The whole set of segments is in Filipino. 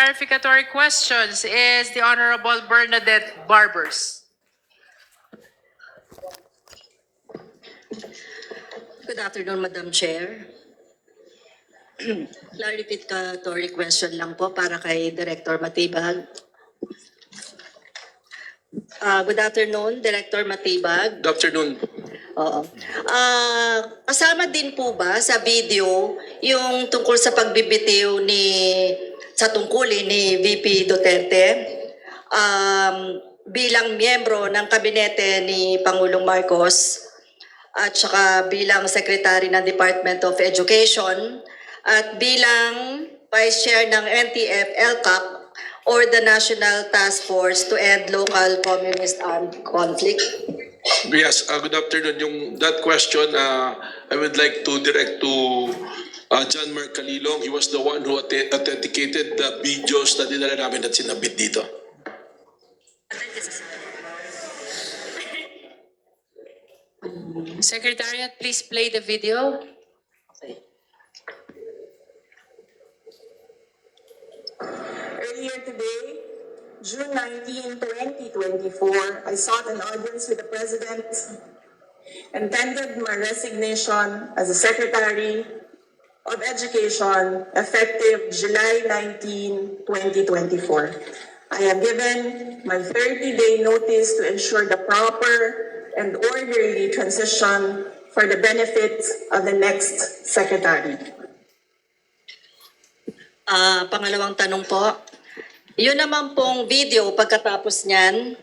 clarificatory questions is the Honorable Bernadette Barbers. Good afternoon, Madam Chair. Clarificatory question lang po para kay Director Matibag. Good afternoon, Director Matibag. Good afternoon. Oo. Kasama din po ba sa video yung tungkol sa pagbibitiw sa tungkulin ni VP Duterte bilang miyembro ng kabinete ni Pangulong Marcos at saka bilang Secretary ng Department of Education at bilang Vice Chair ng NTF-ELCAC or the National Task Force to End Local Communist Armed Conflict? Yes, good afternoon. That question, I would like to direct to John Mark Calilong. He was the one who authenticated the videos na dinala namin at sinabit dito. Secretariat, please play the video. Earlier today, June 19, 2024, I sought an audience with the President and tendered my resignation as the Secretary of Education effective July 19, 2024. I have given my 30-day notice to ensure the proper and orderly transition for the benefit of the next Secretary. Pangalawang tanong po, yun naman pong video pagkatapos niyan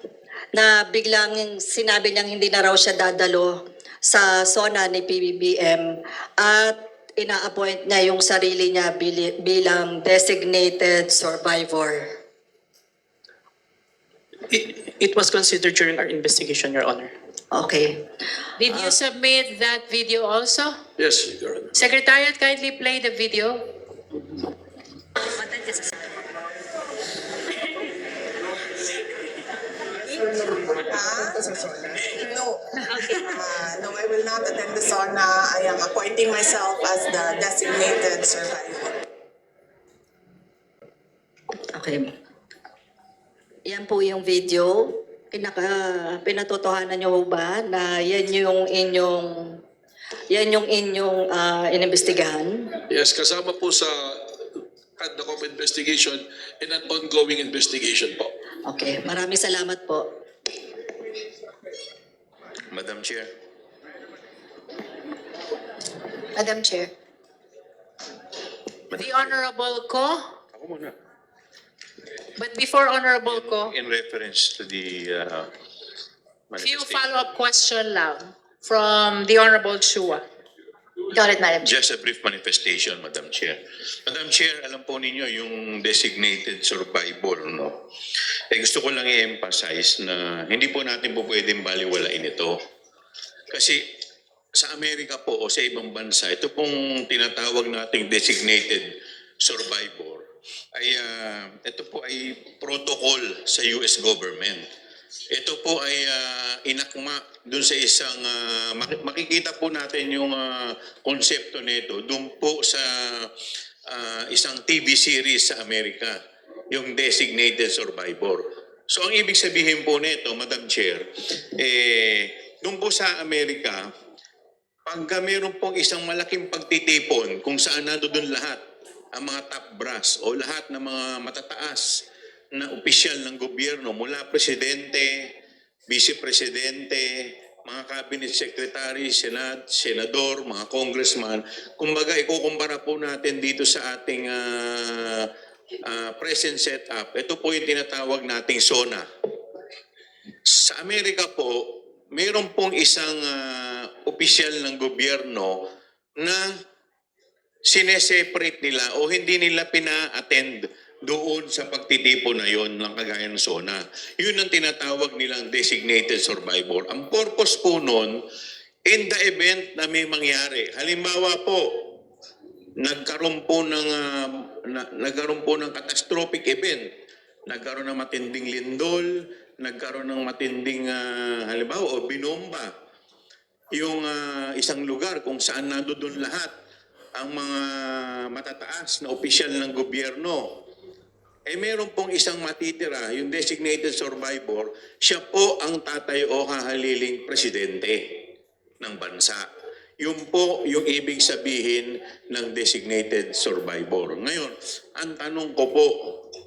na biglang sinabi niyang hindi na raw siya dadalo sa SONA ni PBBM at ina-appoint niya yung sarili niya bilang designated survivor. It was considered during our investigation, Your Honor. Okay. Did you submit that video also? Yes, Your Honor. Secretariat, kindly play the video. No. No, I will not attend the SONA. I am appointing myself as the designated survivor. Okay. Yan po yung video. Pinatotohanan niyo ba na yan yung inyong inimbestigahan? Yes, kasama po sa conduct of investigation and an ongoing investigation po. Okay, maraming salamat po. Madam Chair. Madam Chair. The Honorable Ko. Ako muna. But before Honorable Ko, In reference to the few manifestation. follow-up question lang from the Honorable Chua. Got it, Madam Chair. Just a brief manifestation, Madam Chair. Madam Chair, alam po ninyo yung designated survivor, no? Gusto ko lang i-emphasize na hindi po natin po pwedeng baliwalain ito. Kasi sa Amerika po o sa ibang bansa, ito pong tinatawag nating designated survivor ay ito po ay protocol sa US government. Ito po ay inakma dun sa isang makikita po natin yung konsepto nito dun po sa isang TV series sa Amerika, yung designated survivor. So ang ibig sabihin po nito, Madam Chair, dun po sa Amerika, pagka meron pong isang malaking pagtitipon kung saan nandoon lahat ang mga top brass o lahat ng mga matataas na opisyal ng gobyerno mula presidente, vice-presidente, mga cabinet secretary, senador, mga congressman. Kumbaga, ikukumpara po natin dito sa ating present setup. Ito po yung tinatawag nating SONA. Sa Amerika po, mayroon pong isang opisyal ng gobyerno na sineseparate nila o hindi nila pina-attend doon sa pagtitipon na yon ng kagaya ng SONA. Yun ang tinatawag nilang designated survivor. Ang purpose po nun, in the event na may mangyari, halimbawa po, nagkaroon po ng catastrophic event, nagkaroon ng matinding lindol, nagkaroon ng matinding halimbawa o binomba yung isang lugar kung saan nandoon lahat ang mga matataas na opisyal ng gobyerno. meron pong isang matitira, yung designated survivor, siya po ang tatay o hahaliling presidente ng bansa. Yun po yung ibig sabihin ng designated survivor. Ngayon, ang tanong ko po,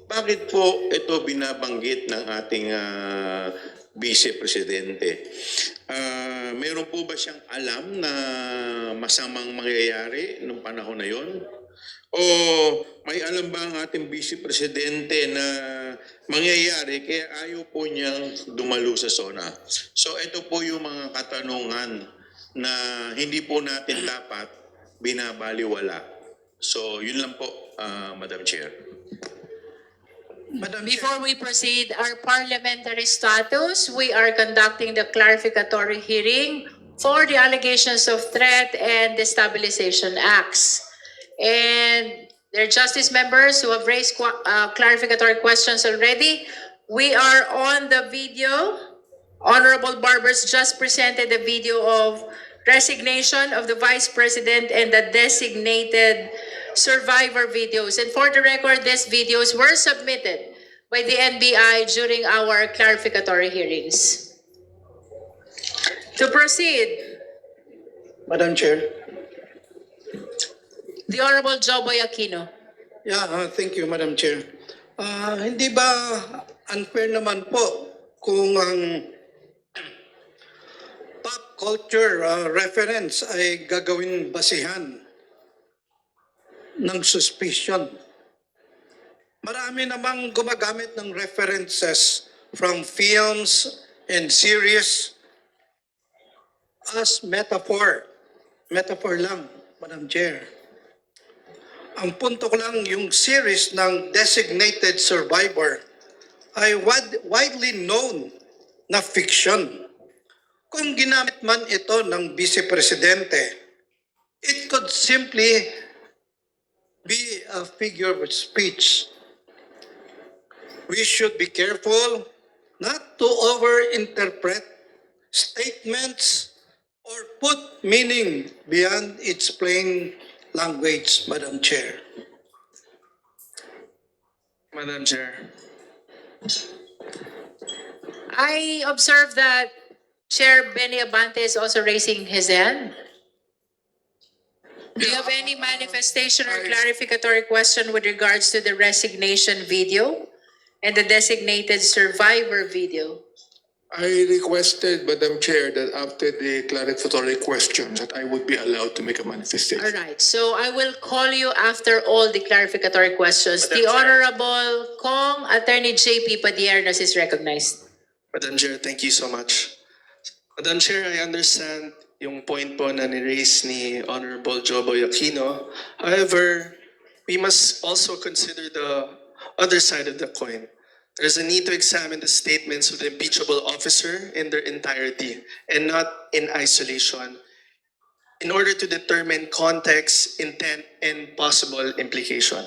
bakit po ito binabanggit ng ating Vice Presidente? Meron po ba siyang alam na masamang mangyayari nung panahon na yon? O may alam ba ang ating Vice Presidente na mangyayari kaya ayaw po niyang dumalo sa SONA? So ito po yung mga katanungan na hindi po natin dapat binabaliwala. So yun lang po, Madam Chair. Madam Chair, Before we proceed, our parliamentary status, we are conducting the clarificatory hearing for the allegations of threat and destabilization acts. And there are justice members who have raised clarificatory questions already. We are on the video. Honorable Barbers just presented the video of resignation of the Vice President and the designated survivor videos. And for the record, these videos were submitted by the NBI during our clarificatory hearings. To proceed, Madam Chair. the Honorable Joboy Aquino. Thank you, Madam Chair. Hindi ba unfair naman po kung ang pop culture reference ay gagawin basihan ng suspicion? Marami namang gumagamit ng references from films and series as metaphor. Metaphor lang, Madam Chair. Ang punto ko lang, yung series ng Designated Survivor ay widely known na fiction. Kung ginamit man ito ng Vice Presidente, it could simply be a figure of speech. We should be careful not to overinterpret statements or put meaning beyond its plain language, Madam Chair. Madam Chair. I observe that Chair Benny Abante is also raising his hand. Do you have any manifestation or clarificatory question with regards to the resignation video and the designated survivor video? I requested, Madam Chair, that after the clarificatory questions, that I would be allowed to make a manifestation. All right, so I will call you after all the clarificatory questions. Madam The Chair. Honorable Kong, Attorney JP Padiernas is recognized. Madam Chair, thank you so much. Madam Chair, I understand yung point po na ni-raise ni Honorable Joboy Aquino. However, we must also consider the other side of the coin. There's a need to examine the statements of the impeachable officer in their entirety and not in isolation in order to determine context, intent, and possible implication.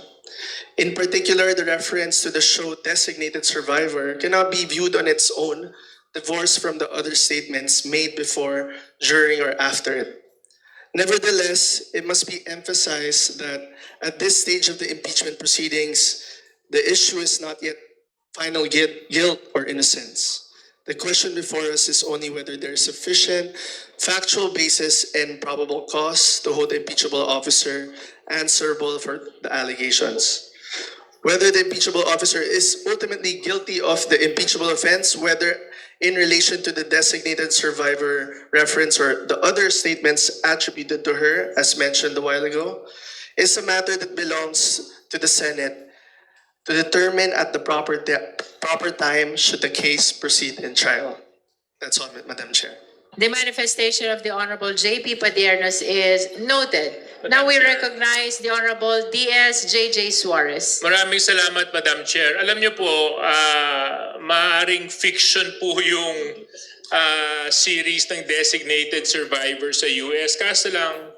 In particular, the reference to the show Designated Survivor cannot be viewed on its own, divorced from the other statements made before, during, or after it. Nevertheless, it must be emphasized that at this stage of the impeachment proceedings, the issue is not yet final guilt or innocence. The question before us is only whether there is sufficient factual basis and probable cause to hold the impeachable officer answerable for the allegations. Whether the impeachable officer is ultimately guilty of the impeachable offense, whether in relation to the designated survivor reference or the other statements attributed to her, as mentioned a while ago, is a matter that belongs to the Senate to determine at the proper time should the case proceed in trial. That's all, Madam Chair. The manifestation of the Honorable JP Padiernas is noted. Now we recognize the Honorable DS.JJ Suarez. Maraming salamat, Madam Chair. Alam niyo po, maaaring fiction po yung series ng Designated Survivor sa US. Kaso lang,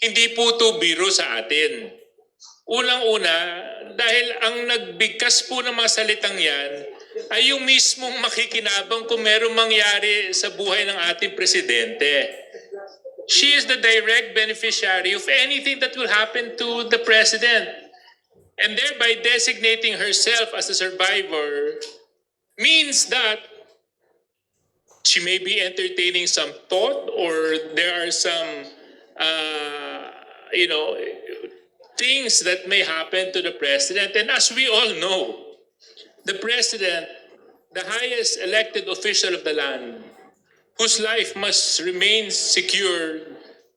hindi po ito biro sa atin. Unang-una, dahil ang nagbigkas po ng mga salitang yan ay yung mismong makikinabang kung merong mangyari sa buhay ng ating presidente. She is the direct beneficiary of anything that will happen to the president. and thereby designating herself as a survivor means that she may be entertaining some thought, or there are some, things that may happen to the president. And as we all know, the president, the highest elected official of the land, whose life must remain secure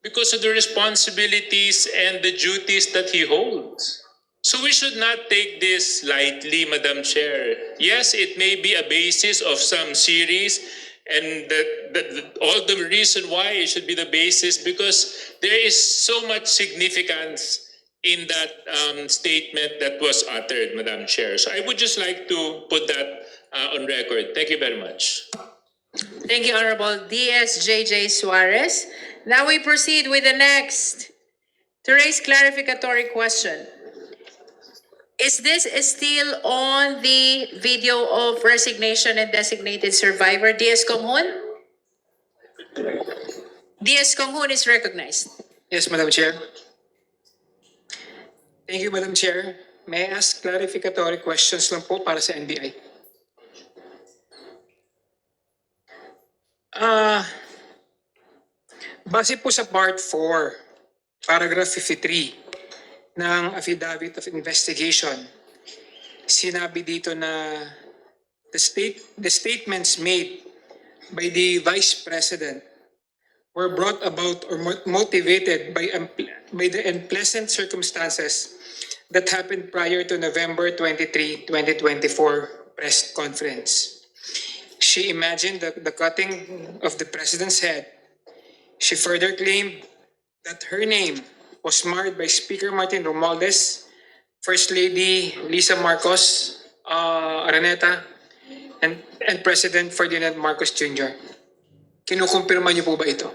because of the responsibilities and the duties that he holds. So we should not take this lightly, Madam Chair. Yes, it may be a basis of some series, and all the reason why it should be the basis, because there is so much significance in that statement that was uttered, Madam Chair. So I would just like to put that on record. Thank you very much. Thank you, Honorable D.S.J.J. Suarez. Now we proceed with the next to raise clarificatory question. Is this still on the video of resignation and designated survivor, D.S. Konghun? D.S. Konghun is recognized. Yes, Madam Chair. Thank you, Madam Chair. May I ask clarificatory questions lang po para sa NBI? Base po sa Part 4, Paragraph 53 ng Affidavit of Investigation, sinabi dito na the statements made by the Vice President were brought about or motivated by the unpleasant circumstances that happened prior to November 23, 2024 press conference. She imagined the cutting of the president's head. She further claimed that her name was marred by Speaker Martin Romualdez, First Lady Lisa Marcos Araneta, and President Ferdinand Marcos Jr. Kinukumpirma niyo po ba ito?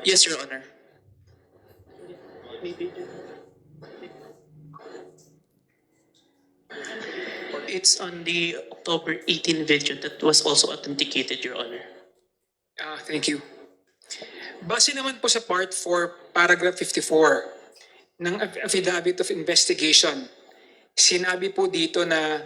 Yes, Your Honor. It's on the October 18 video that was also authenticated, Your Honor. Thank you. Base naman po sa Part 4, Paragraph 54 ng Affidavit of Investigation, sinabi po dito na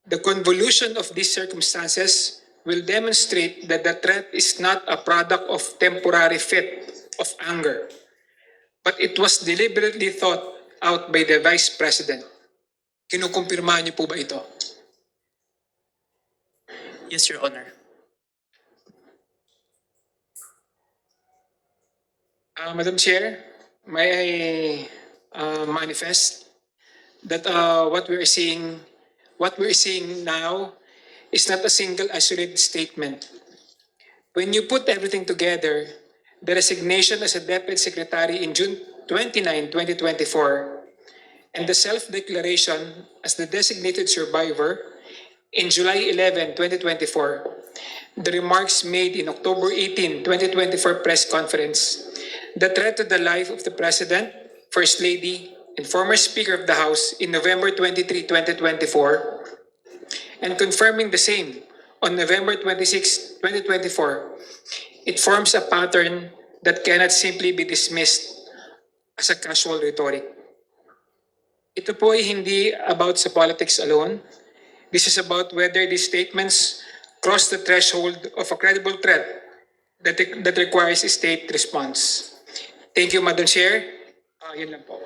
the convolution of these circumstances will demonstrate that the threat is not a product of temporary fit of anger, but it was deliberately thought out by the Vice President. Kinukumpirma niyo po ba ito? Yes, Your Honor. Madam Chair, may I manifest that what we're seeing now is not a single isolated statement. When you put everything together, the resignation as a Deputy Secretary in June 29, 2024, and the self-declaration as the designated survivor in July 11, 2024, the remarks made in October 18, 2024 press conference, the threat to the life of the President, First Lady, and former Speaker of the House in November 23, 2024, and confirming the same on November 26, 2024, it forms a pattern that cannot simply be dismissed as a casual rhetoric. Ito po ay hindi about sa politics alone. This is about whether these statements cross the threshold of a credible threat that requires a state response. Thank you, Madam Chair. Yun lang po.